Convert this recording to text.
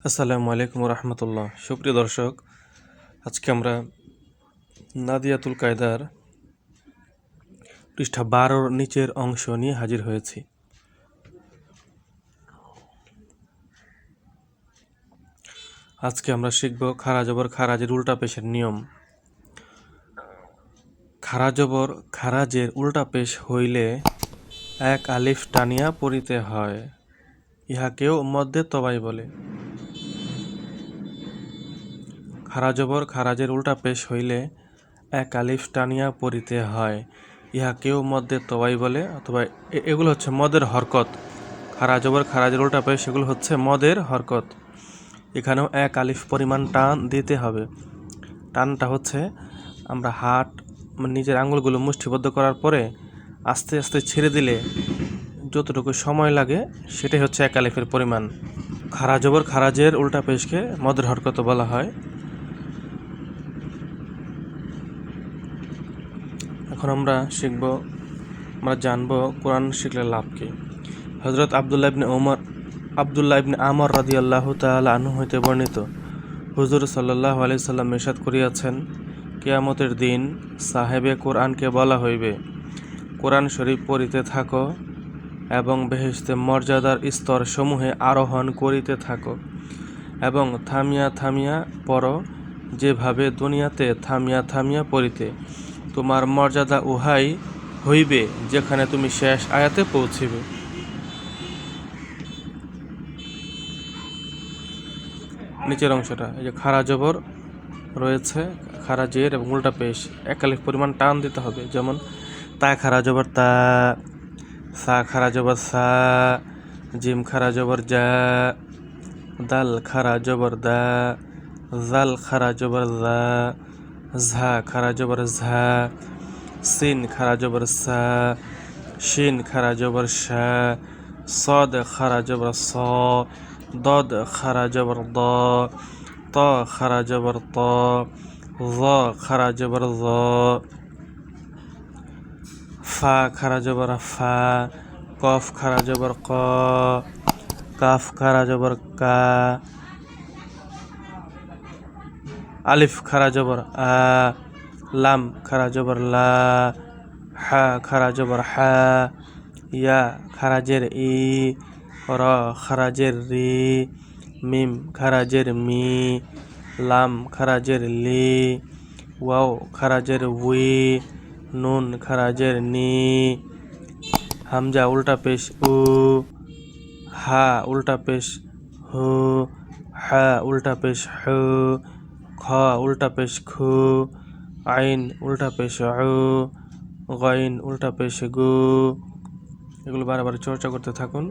আসসালামু আলাইকুম রহমতুল্লাহ। সুপ্রিয় দর্শক, আজকে আমরা নাদিয়াতুল কায়দার পৃষ্ঠা 12 নিচের অংশ নিয়ে হাজির হয়েছি। আজকে আমরা শিখব খারা জবর খারাজের উল্টা পেশের নিয়ম। খারা জবর খারাজের উল্টা পেশ হইলে এক আলিফ টানিয়া পড়িতে হয়, ইহাকেও মধ্যে তবাই বলে। খারা জবর খারাজের উল্টা পেশ হইলে এক আলিফ টানিয়া পড়িতে হয়, ইহাকেও মধ্যে তবাই বলে, অথবা এগুলো হচ্ছে মদের হরকত। খারা জবর খারাজের উল্টা পেশ এগুলো হচ্ছে মদের হরকত। এখানেও এক আলিফ পরিমাণ টান দিতে হবে। টানটা হচ্ছে আমরা নিজের আঙুলগুলো মুষ্টিবদ্ধ করার পরে আস্তে আস্তে ছেড়ে দিলে যতটুকু সময় লাগে সেটাই হচ্ছে এক আলিফের পরিমাণ। খারা জবর খারাজের উল্টা পেশকে মদের হরকত বলা হয়। এখন আমরা জানবো কোরআন শিখলে লাভ কি। হযরত আব্দুল্লাহ ইবনে আমর রাদিয়াল্লাহু তাআলা আনহু হইতে বর্ণিত, হুজুর সাল্লাল্লাহু আলাইহি সাল্লাম ইরশাদ করিয়াছেন, কিয়ামতের দিন সাহেবে কোরআনকে বলা হইবে, কোরআন শরীফ পড়িতে থাকো এবং বেহেশতে মর্যাদার স্তর সমূহে আরোহণ করিতে থাকো এবং থামিয়া থামিয়া পড়ো, যেভাবে দুনিয়াতে থামিয়া থামিয়া পড়িতে। তোমার মর্যাদা উহাই হইবে যেখানে তুমি শেষ আয়াতে পৌঁছিবে। নিচের অংশটা, এই যে খারা জবর রয়েছে, খারা জের এবং উল্টা পেশ, এক আলিফ পরিমাণ টান দিতে হবে। যেমন তা খারা জবর তা, সা খারা জবর সা, জিম খারা জবর জা, দাল খারা জবর দা, জাল খারা জবর জা, ঝা খারা জবর ঝা, সিন খারা জবর সা, শিন খারা জবর শা, সদ খারা জবর স, দদ খারা জবর দ, ত খারা জবর ত, জ খারা জবর জ, ফা খারা জবর ফা, কফ খারা জবর ক, কাফ খারা জবর কা, আলিফ খারা জবর আ, লাম খারা জবর লা, হা খারা জবর হা, ইয়া খারাজের ই, র খারাজের রি, মিম খারাজের মি, লাম খারাজের লি, ওয়াও খারাজের উই, নুন খারাজের নি, হামজা উল্টা পেশ উ, হা উল্টা পেশ হু, হা উল্টা পেশ হু, খ উল্টা পেশ খু, আইন উল্টা পেশ উ, গাইন উল্টা পেশ গু। এগুলো বারবার চর্চা করতে থাকুন।